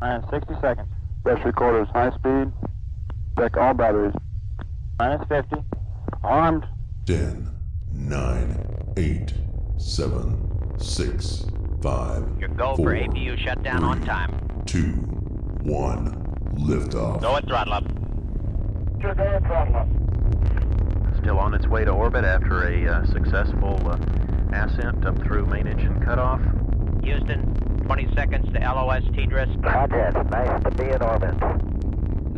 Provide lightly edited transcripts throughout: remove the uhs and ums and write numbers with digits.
Minus 60 seconds. Best recorders, high speed. Check all batteries. Minus 50. Armed. 10, 9, 8, 7, 6, 5, Your go 4, for APU shutdown on time. 2, 1, liftoff. Go at throttle up. Go at throttle up. Still on its way to orbit after a successful ascent up through main engine cutoff. Houston, 20 seconds to LOS TDRIS. Roger, nice to be in orbit.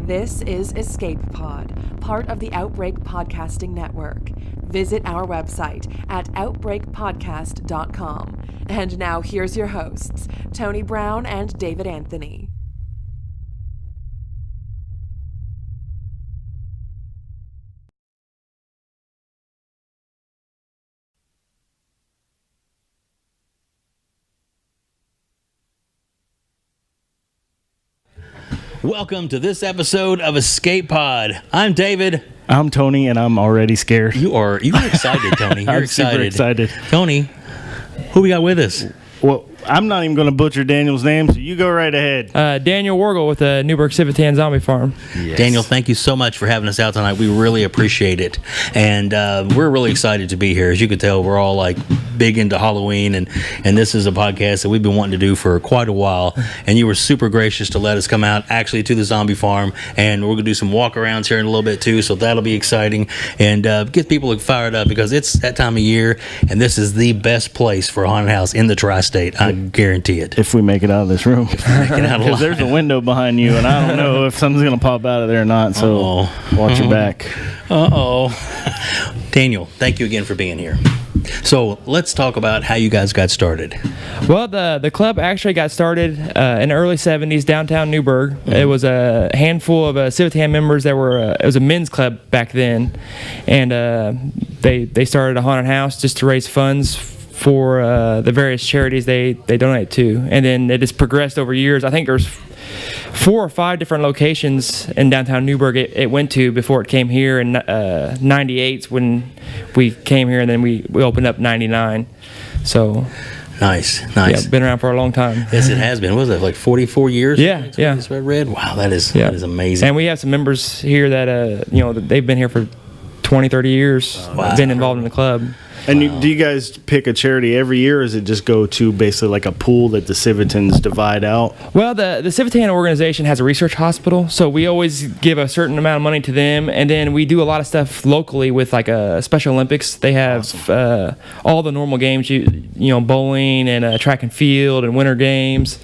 This is Escape Pod, part of the Outbreak Podcasting Network. Visit our website at outbreakpodcast.com. And now here's your hosts, Tony Brown and David Anthony. Welcome to this episode of Escape Pod. I'm David. I'm Tony, and I'm already scared. You're excited, Tony. You're I'm excited. super excited. Tony, who we got with us? Well, I'm not even going to butcher Daniel's name, so you go right ahead. Daniel Wargle with the Newburgh Civitan Zombie Farm. Yes. Daniel, thank you so much for having us out tonight. We really appreciate it. And we're really excited to be here. As you can tell, we're all like big into Halloween, and this is a podcast that we've been wanting to do for quite a while. And you were super gracious to let us come out actually to the zombie farm, and we're going to do some walk-arounds here in a little bit too, so that'll be exciting. And get people fired up because it's that time of year, and this is the best place for a haunted house in the tri-state. I guarantee it. If we make it out of this room. Because there's a window behind you, and I don't know if something's going to pop out of there or not, so watch your back. Daniel, thank you again for being here. So let's talk about how you guys got started. Well, the club actually got started in the early 70s downtown Newburgh. Mm-hmm. It was a handful of Civitan members that were, it was a men's club back then, and they started a haunted house just to raise funds for the various charities they donate to. And then it has progressed over years. I think there's 4 or 5 different locations in downtown Newburgh it went to before it came here in 98 when we came here, and then we opened up 99. So Nice. Yeah, been around for a long time. Yes, it has been. What was it, like 44 years? Yeah. That's what I read. Wow, that is amazing. And we have some members here that they've been here for 20, 30 years, been involved in the club. And do you guys pick a charity every year, or does it just go to basically like a pool that the Civitans divide out? Well, the Civitan organization has a research hospital, so we always give a certain amount of money to them, and then we do a lot of stuff locally with like a Special Olympics. They have all the normal games, bowling and track and field and winter games,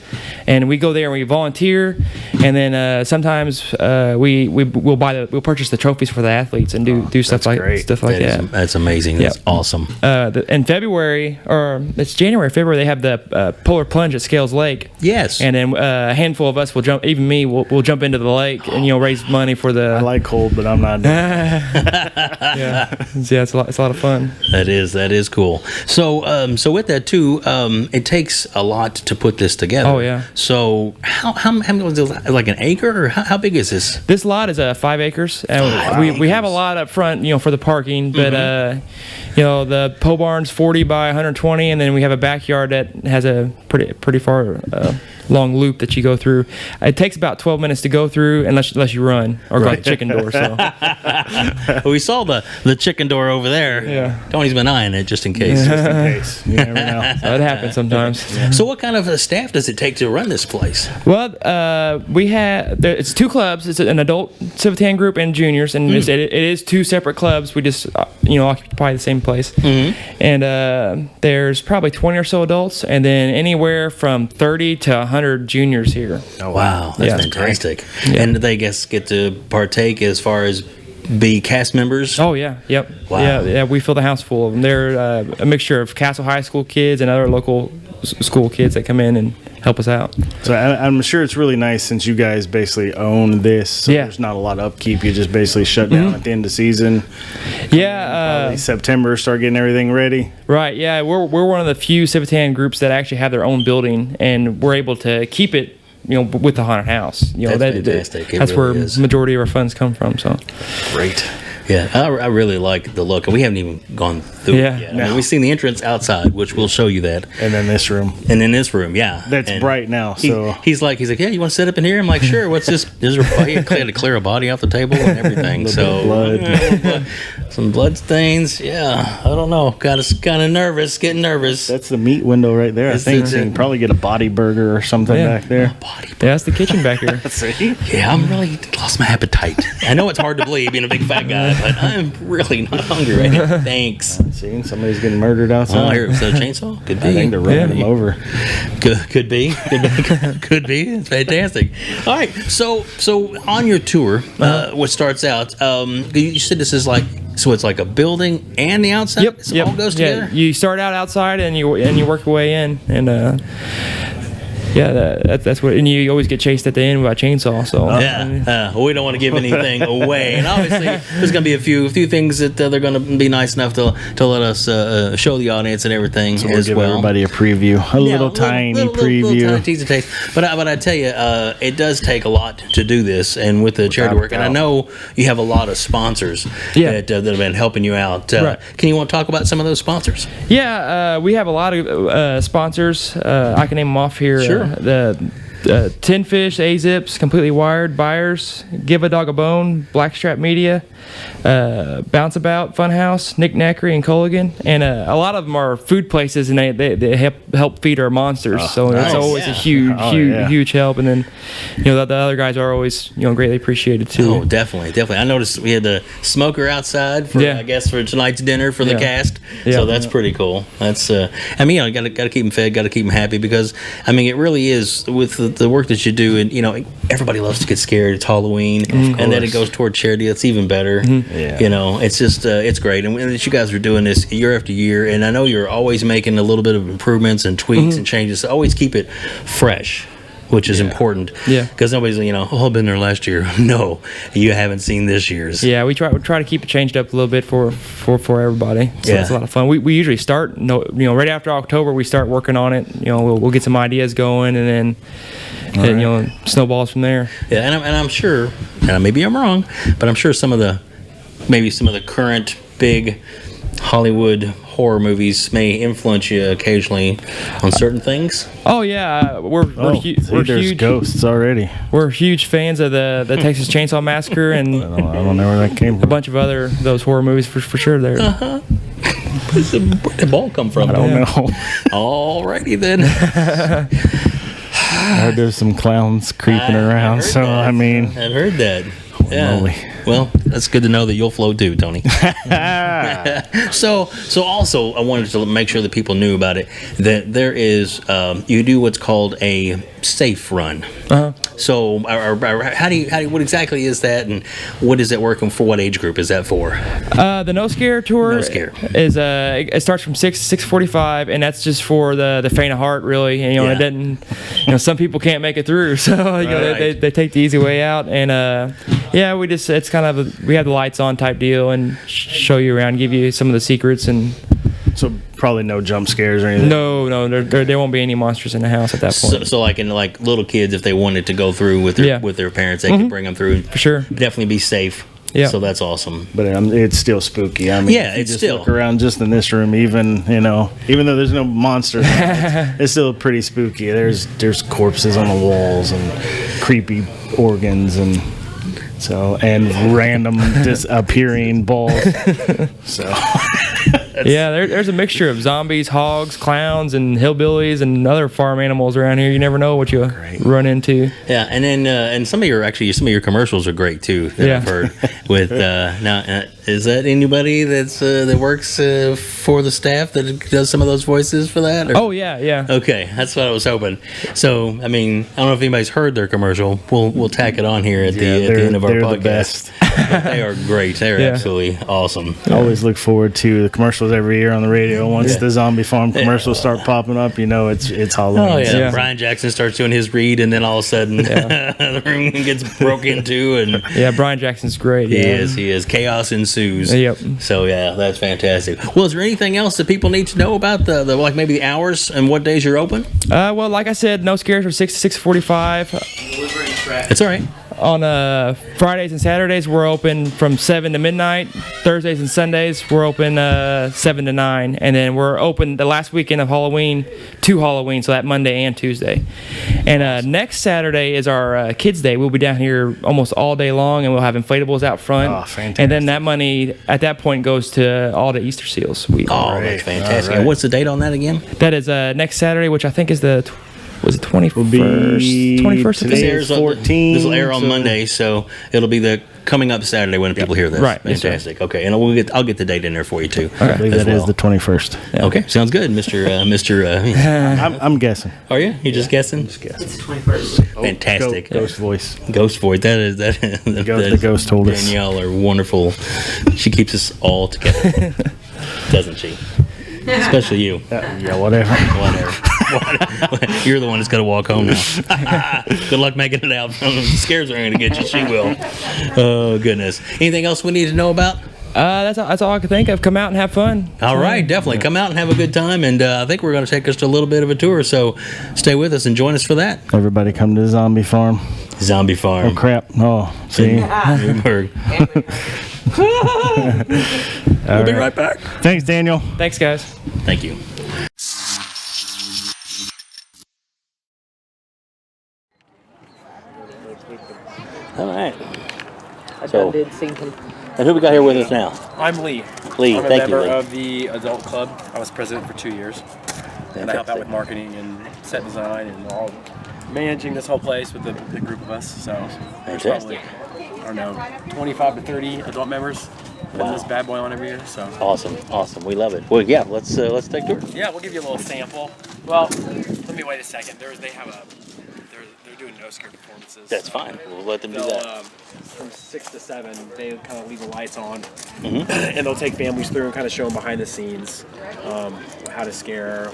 and we go there and we volunteer, and then sometimes we'll purchase the trophies for the athletes and do stuff like that. That's amazing. That's awesome. In February, or it's January, February, they have the polar plunge at Scales Lake. Yes. And then a handful of us will jump, even me, will jump into the lake and raise money for the. I like cold, but I'm not doing it. It's a lot of fun. That is cool. So with that too, it takes a lot to put this together. Oh yeah. So how many was it, like an acre, or how big is this? This lot is 5 acres. We have a lot up front, for the parking, but the pole barn's 40 by 120, and then we have a backyard that has a pretty far long loop that you go through. It takes about 12 minutes to go through unless you run or go to the chicken door. So we saw the chicken door over there. Yeah. Tony's been eyeing it just in case. You never know. So it happens sometimes. So what kind of staff does it take to run this place? Well, it's 2 clubs. It's an adult Civitan group and juniors, and it is 2 separate clubs. We just occupy the same place. Mm-hmm. And there's probably 20 or so adults, and then anywhere from 30 to 100 juniors here. Oh wow, that's fantastic. Yeah. And they get to partake as far as be cast members? Oh yeah, yep. Wow. Yeah, we fill the house full of them. They're a mixture of Castle High School kids and other local school kids that come in and help us out. So I'm sure it's really nice since you guys basically own this. So there's not a lot of upkeep. You just basically shut down at the end of the season. Yeah. September, start getting everything ready. Right. Yeah, we're one of the few Civitan groups that actually have their own building, and we're able to keep it. With the haunted house, that's fantastic. That's really where the majority of our funds come from. So great. Yeah, I really like the look. We haven't even gone through it yet. I mean, we've seen the entrance outside, which we'll show you that. And then this room. And then this room, yeah. That's bright now. So he's like, yeah, you want to sit up in here? I'm like, sure. What's this? He had to clear a body off the table and everything. So blood. Some blood stains. Yeah, I don't know. Got us kind of nervous. Getting nervous. That's the meat window right there. I think you can probably get a body burger or something back there. Body burger. Yeah, that's the kitchen back here. See? Yeah, I'm really lost my appetite. I know it's hard to believe being a big fat guy, but I'm really not hungry right now. Thanks. See, somebody's getting murdered outside. Oh, here, is that a chainsaw? Could be. I think they're running them over. Could be. Could be. It's fantastic. All right. So on your tour, what starts out? You said this is like. So it's like a building and the outside. Yep. So it all goes together. You start out outside and you work your way in, and that's what. And you always get chased at the end by a chainsaw. So we don't want to give anything away. And obviously, there's going to be a few things that they're going to be nice enough to let us show the audience and everything so we'll as give well. Everybody a preview, a little tiny preview. Little tiny teaser taste. But I tell you, it does take a lot to do this, and with the charity work. And I know you have a lot of sponsors that have been helping you out. Right. Can you want to talk about some of those sponsors? Yeah, we have a lot of sponsors. I can name them off here. Sure. The Tin Fish, A-Zips, Completely Wired, Buyers, Give a Dog a Bone, Blackstrap Media, Bounce About, Funhouse, Nick Knackery, and Culligan. And a lot of them are food places, and they help feed our monsters. So nice. it's always a huge help. And then, the other guys are always, greatly appreciated too. Oh, definitely. I noticed we had the smoker outside for, I guess, for tonight's dinner for the cast. Yeah. So that's pretty cool. That's, got to keep them fed, got to keep them happy because, it really is with the work that you do, and everybody loves to get scared. It's Halloween, and then it goes toward charity. That's even better. Yeah. It's just it's great, and that you guys are doing this year after year, and I know you're always making a little bit of improvements and tweaks and changes. So always keep it fresh, which is important. Yeah. Because nobody's I've been there last year. No, you haven't seen this year's. Yeah, we try to keep it changed up a little bit for everybody. So it's a lot of fun. We usually start right after October we start working on it. We'll get some ideas going and then snowballs from there. Yeah, and I'm sure, and maybe I'm wrong, but I'm sure some of the current big Hollywood horror movies may influence you occasionally on certain things. Oh yeah, we're huge ghosts already. We're huge fans of the Texas Chainsaw Massacre and I don't know where that came from. A bunch of those horror movies for sure. There. Where did the ball come from? I don't know. Alrighty then. I heard there's some clowns creeping around, so I've heard that. Moly. Well, that's good to know that you'll float too, Tony. So also, I wanted to make sure that people knew about it. That there is, you do what's called a safe run. So, what exactly is that, and what is it working for? What age group is that for? The No Scare tour. No Scare is it starts from 6:45, and that's just for the faint of heart, really. And it doesn't. Some people can't make it through, so they take the easy way out, and it's kind of we have the lights on type deal, and show you around, give you some of the secrets, and. So probably no jump scares or anything. No, there won't be any monsters in the house at that point. So like little kids, if they wanted to go through with their parents, they could bring them through. For sure. Definitely be safe. Yeah. So that's awesome. But it's still spooky. It's just still look around just in this room, even though there's no monsters, it's still pretty spooky. There's corpses on the walls and creepy organs and random disappearing balls. So. There's a mixture of zombies, hogs, clowns, and hillbillies, and other farm animals around here. You never know what you'll run into. Yeah, and then and some of your commercials are great too. That I've heard with now. Is that anybody that works for the staff that does some of those voices for that? Or? Oh yeah. Okay, that's what I was hoping. So I don't know if anybody's heard their commercial. We'll tack it on here at the end of our podcast. The best. They are great. They're absolutely awesome. I always look forward to the commercials every year on the radio. Once the Zombie Farm commercials start popping up, it's Halloween. Oh yeah. Brian Jackson starts doing his read, and then all of a sudden the room gets broke into. And Brian Jackson's great. He is. Chaos ensues. Yep. So that's fantastic. Well, is there anything else that people need to know about the maybe the hours and what days you're open? Well, like I said, No Scares from 6 to 6:45. It's all right. On Fridays and Saturdays, we're open from 7 to midnight. Thursdays and Sundays, we're open 7 to 9. And then we're open the last weekend of Halloween to Halloween, so that Monday and Tuesday. And next Saturday is our Kids Day. We'll be down here almost all day long, and we'll have inflatables out front. Oh, fantastic. And then that money, at that point, goes to all the Easter Seals. That's fantastic. And what's the date on that again? That is next Saturday, which I think is the... Was it 21st? Will be 21st of today's 14. This will air on Monday, so it'll be the coming up Saturday when people hear this. Right. Fantastic. Okay, and I'll get the date in there for you too. I believe that is the 21st. Yeah. Okay, sounds good, Mr. I'm guessing. Are you? You just guessing? Just guessing. It's the 21st. Fantastic. Ghost voice. Ghost voice. The ghost told us. Danielle are wonderful. She keeps us all together, doesn't she? Especially you. Yeah, whatever. You're the one that's got to walk home now. Good luck making it out. The scares are going to get you. She will. Oh, goodness. Anything else we need to know about? That's all I can think of. Come out and have fun. All right, definitely. Come out and have a good time. And I think we're going to take us to a little bit of a tour. So stay with us and join us for that. Everybody come to the Zombie Farm. Zombie Farm. Oh, crap. Oh, see? Newburgh. We'll be right back. Thanks, Daniel. Thanks, guys. Thank you. All right. So, and who we got here with us now? I'm Lee. Lee, I'm a thank you, member Lee. of the adult club. I was president for 2 years. And I help out with marketing and set design and all managing this whole place with the group of us. So there's probably, I don't know, 25 to 30 adult members putting this bad boy on every year. So Awesome. We love it. Well, yeah, let's take a tour. yeah, we'll give you a little sample. Well, let me wait a second. They're doing no scare performances. That's fine. We'll let them do They'll, that. From 6 to 7, they kind of leave the lights on, Mm-hmm. and they'll take families through and kind of show them behind the scenes, how to scare,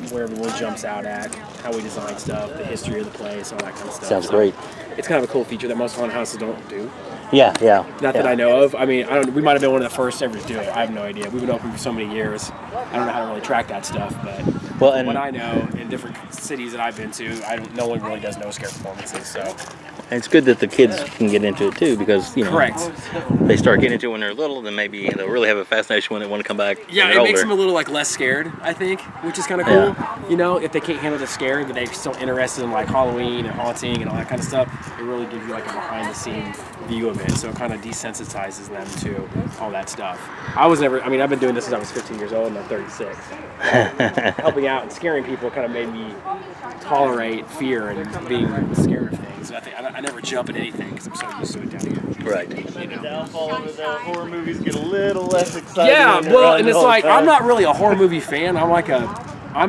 where everyone jumps out at, how we design stuff, the history of the place, all that kind of stuff. Sounds great. It's kind of a cool feature that most haunted houses don't do. Yeah. Not that I know of. I mean, we might have been one of the first ever to do it. I have no idea. We've been open for so many years. I don't know how to really track that stuff, but from what I know in different cities that I've been to, no one really does no scare performances. So. And it's good that the kids can get into it too, because Correct. They start getting into it when they're little, then maybe they'll really have a fascination when they want to come back. Yeah, when it they're makes older. them a little less scared, I think, which is kind of cool. If they can't handle the scare, but they're still interested in Halloween and haunting and all that kind of stuff. It really gives you a behind the scenes view of it, so it kind of desensitizes them to all that stuff. I've been doing this since I was 15 years old and I'm 36. Helping out and scaring people kind of made me tolerate fear and being scared of things. I never jump at anything because I'm so used to it down here. Right. The downfall of the horror movies get a little less exciting. Yeah, well, and it's I'm not really a horror movie fan. I'm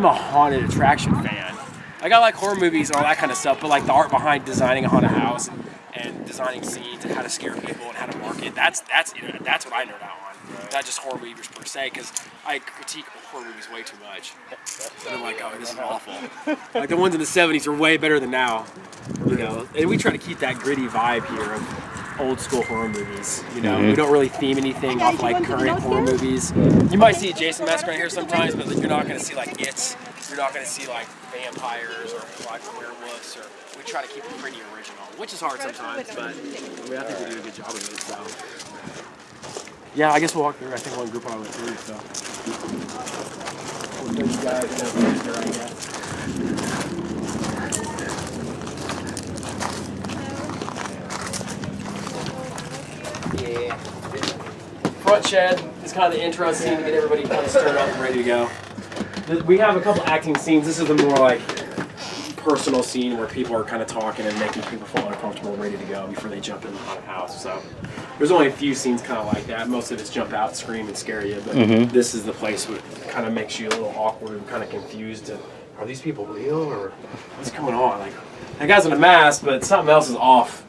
a haunted attraction fan. I like horror movies and all that kind of stuff, but the art behind designing a haunted house and designing scenes and how to scare people and how to market, that's what I nerd out on. Not just horror movies per se, because I critique horror movies way too much. And I'm like, oh, this is awful. The ones in the 70s are way better than now. And we try to keep that gritty vibe here of old school horror movies. We don't really theme anything off current horror movies. You might see a Jason Massacre in here sometimes, but you're not going to see It's. You're not going to see vampires or werewolves. We try to keep it pretty original, which is hard sometimes, but I think we do a good job of it. So. Yeah, I guess we'll walk through. I think one group I went through, so. We'll show you guys there, I guess. Yeah. Front shed is kind of the intro scene to get everybody kind of stirred up and ready to go. We have a couple acting scenes. This is the more personal scene where people are kind of talking and making people feel uncomfortable and ready to go before they jump in the haunted house. So there's only a few scenes kind of like that. Most of it's jump out, scream, and scare you. But this is the place where it kind of makes you a little awkward and kind of confused. Are these people real or what's going on? That guy's in a mask, but something else is off.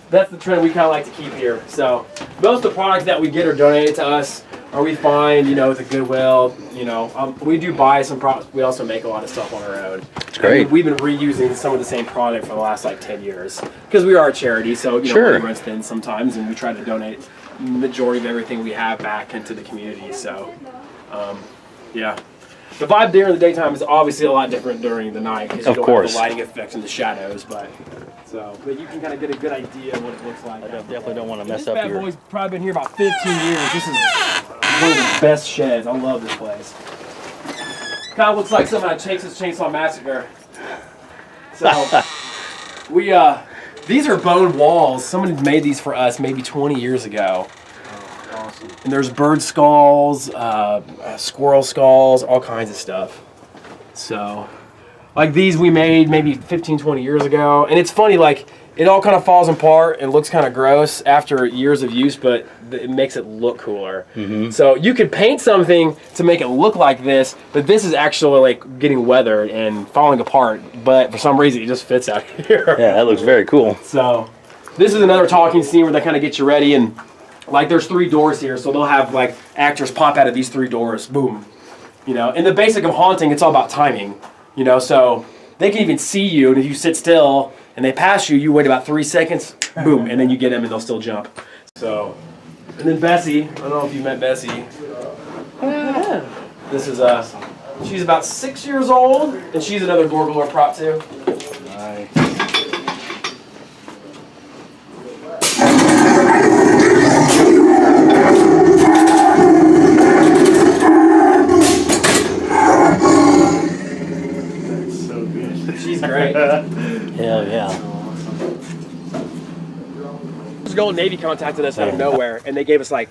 That's the trend we kind of like to keep here. So most of the products that we get are donated to us. Or we find, with a Goodwill, we do buy some products. We also make a lot of stuff on our own. That's great. We've been reusing some of the same product for the last 10 years because we are a charity, so Sure. money runs thin sometimes, and we try to donate the majority of everything we have back into the community. So, yeah. The vibe during the daytime is obviously a lot different during the night because you don't have the lighting effects and the shadows, but So, but you can kind of get a good idea what it looks like. I definitely don't want to mess This up bad your... boy's probably been here about 15 years. This is one of the best sheds. I love this place. Kind of looks like something out of Texas Chainsaw Massacre. So, these are bone walls. Somebody made these for us maybe 20 years ago. Awesome. And there's bird skulls, squirrel skulls, all kinds of stuff. So, like these we made maybe 15, 20 years ago. And it's funny, like, it all kind of falls apart and looks kind of gross after years of use, but it makes it look cooler. Mm-hmm. So you could paint something to make it look like this, but this is actually like getting weathered and falling apart. But for some reason, it just fits out here. Yeah, that looks very cool. So this is another talking scene where they kind of get you ready, and like there's 3 doors here, so they'll have like actors pop out of these 3 doors, boom. You know, in the basic of haunting, it's all about timing. You know, so they can even see you, and if you sit still and they pass you, you wait about 3 seconds, boom, and then you get them and they'll still jump. So, and then Bessie, I don't know if you met Bessie. Yeah. This is she's about 6 years old, and she's another Gorgolor prop too. Nice. That's so good. She's great. Hell yeah. This Golden Navy contacted us out of nowhere, and they gave us like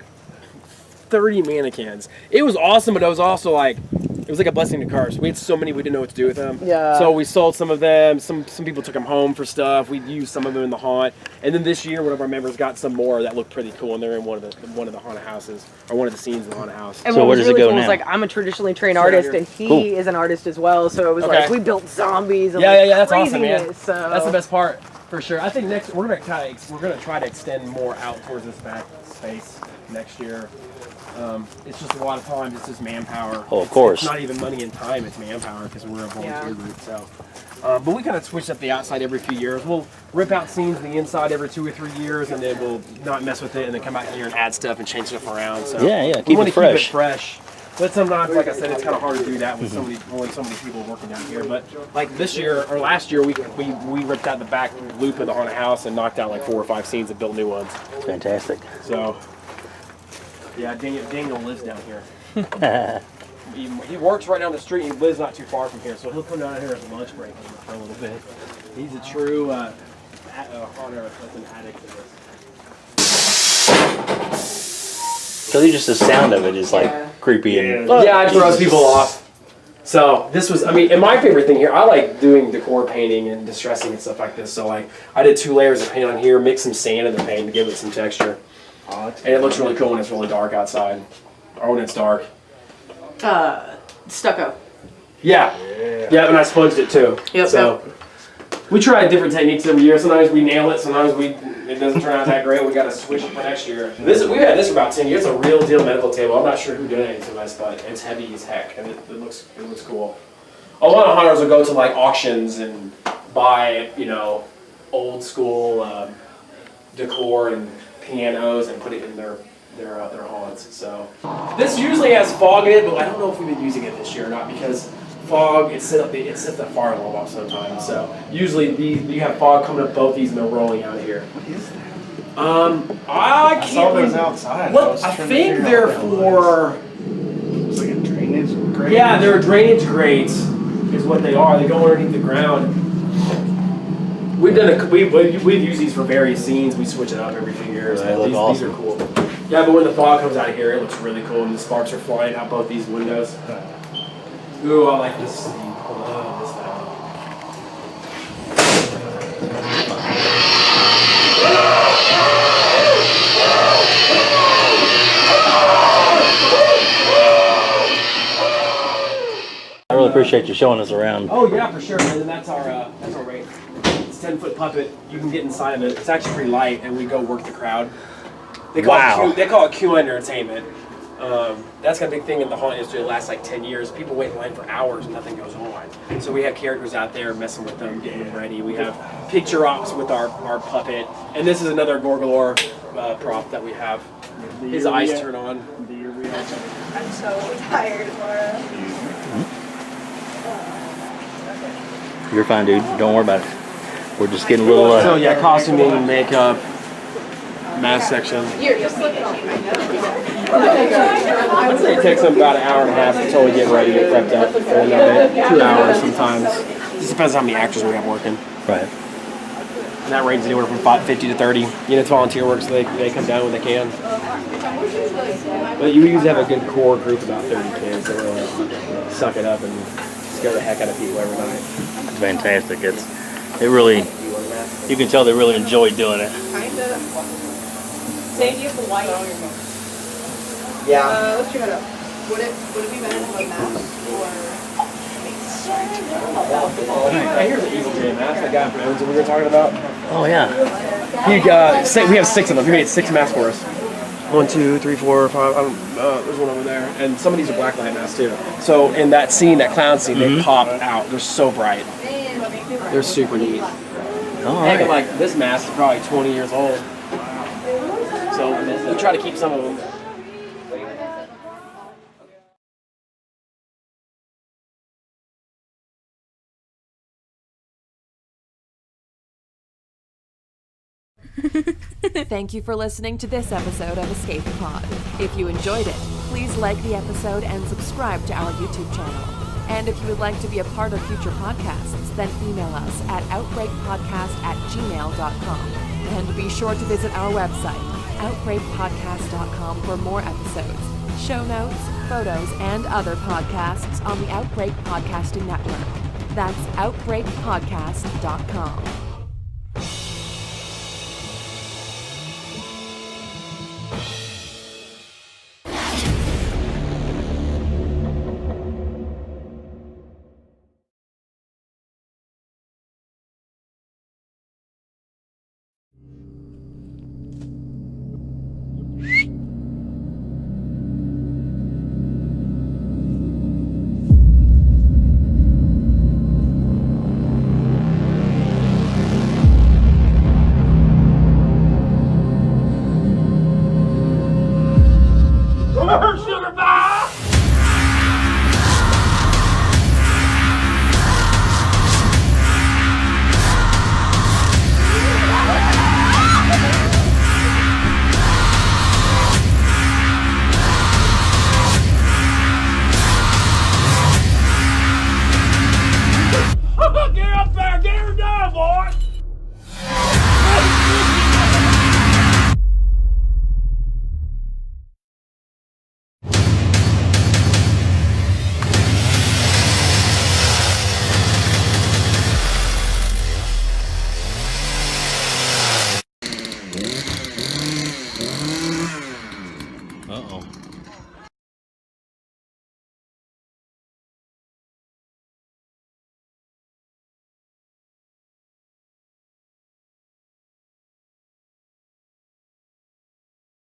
30 mannequins. It was awesome, but it was also like, it was like a blessing to curse. We had so many, we didn't know what to do with them. Yeah. So we sold some of them. Some people took them home for stuff. We used some of them in the haunt. And then this year, one of our members got some more that looked pretty cool, and they're in one of the haunted houses, or one of the scenes in the haunted house. And So what where was does it really go cool now? was like, I'm a traditionally trained Right artist, here. and he Cool. is an artist as well. So it was Okay. like we built zombies. And Yeah, like yeah, that's awesome, man. craziness, So That's the best part, for sure. I think next we're gonna try to extend more out towards this back space next year. It's just a lot of times it's just manpower. Oh, of course. It's not even money and time; it's manpower because we're a volunteer Yeah. group. So, but we kind of switch up the outside every few years. We'll rip out scenes in the inside every 2 or 3 years, and then we'll not mess with it, and then come out here and add stuff and change stuff around. So Yeah, yeah, we keep want it to keep fresh. it fresh. But sometimes, like I said, it's kind of hard to do that with only so many people working down here. But like this year or last year, we ripped out the back loop of the haunted house and knocked out like 4 or 5 scenes and built new ones. Fantastic. So yeah, Daniel lives down here. He works right down the street. And he lives not too far from here, so he'll come down here as a lunch break for a little bit. He's a true haunter, that's an addict to this. Because just the sound of it is like creepy and Yeah, it throws people off. So this was, I mean, and my favorite thing here, I like doing decor painting and distressing and stuff like this. So like, I did 2 layers of paint on here, mixed some sand in the paint to give it some texture. And it looks really cool when it's really dark outside, or when it's dark. stucco. Yeah, and I sponged it too. Yep. So we try different techniques every year. Sometimes we nail it, sometimes it doesn't turn out that great. We got to switch it for next year. We've had this for about 10 years. It's a real deal medical table. I'm not sure who donated it to us, but it's heavy as heck, and it looks cool. A lot of hunters will go to like auctions and buy, old school decor and pianos and put it in their haunts. So this usually has fog in it, but I don't know if we've been using it this year or not, because fog it sets the fire alarm off sometimes. So usually you have fog coming up both these and they're rolling out of here. What is that? I can't saw those remember. outside. I think they're for. It's like a drainage grate. Yeah, they're drainage grates, is what they are. They go underneath the ground. We've used these for various scenes. We switch it up every few years. They look These awesome. are cool. Yeah, but when the fog comes out of here, it looks really cool, and the sparks are flying out both these windows. Ooh, I like this scene. I love this now. I really appreciate you showing us around. Oh yeah, for sure. And then that's our rate. It's 10-foot puppet. You can get inside of it. It's actually pretty light, and we go work the crowd. They call it Q entertainment. That's got a big thing in the haunt industry. It lasts like 10 years. People wait in line for hours and nothing goes on. So we have characters out there messing with them, getting them ready. We have picture ops with our puppet. And this is another Gorgolor prop that we have. His eyes turn on. I'm so tired, Laura. You're fine, dude. Don't worry about it. We're just getting a little. So yeah, costuming, makeup, mask section. I'd say it takes them about an hour and a half until we get ready, get prepped up. And then 2 hours sometimes. Just depends on how many actors we have working. Right. And that ranges anywhere from 50 to 30. It's volunteer work, so they come down when they can. But you usually have a good core group of about 30 kids that really suck it up and scare the heck out of people every night. It's fantastic. It really, you can tell they really enjoy doing it. Kind of. Same deal for white. Yeah. Let's try it out. Would it be better to have a mask or? Hey, here's an Evil J mask, that guy from Owens that we were talking about. Oh yeah. We have 6 of them. He made 6 masks for us. 1, 2, 3, 4, 5. There's one over there, and some of these are blacklight masks too. So in that scene, that clown scene, they pop out. They're so bright. They're super neat. All right. Like this mask is probably 20 years old. So we try to keep some of them. Thank you for listening to this episode of Escape Pod. If you enjoyed it, please like the episode and subscribe to our YouTube channel. And if you would like to be a part of future podcasts, then email us at outbreakpodcast@gmail.com. And be sure to visit our website, outbreakpodcast.com, for more episodes, show notes, photos, and other podcasts on the Outbreak Podcasting Network. That's outbreakpodcast.com.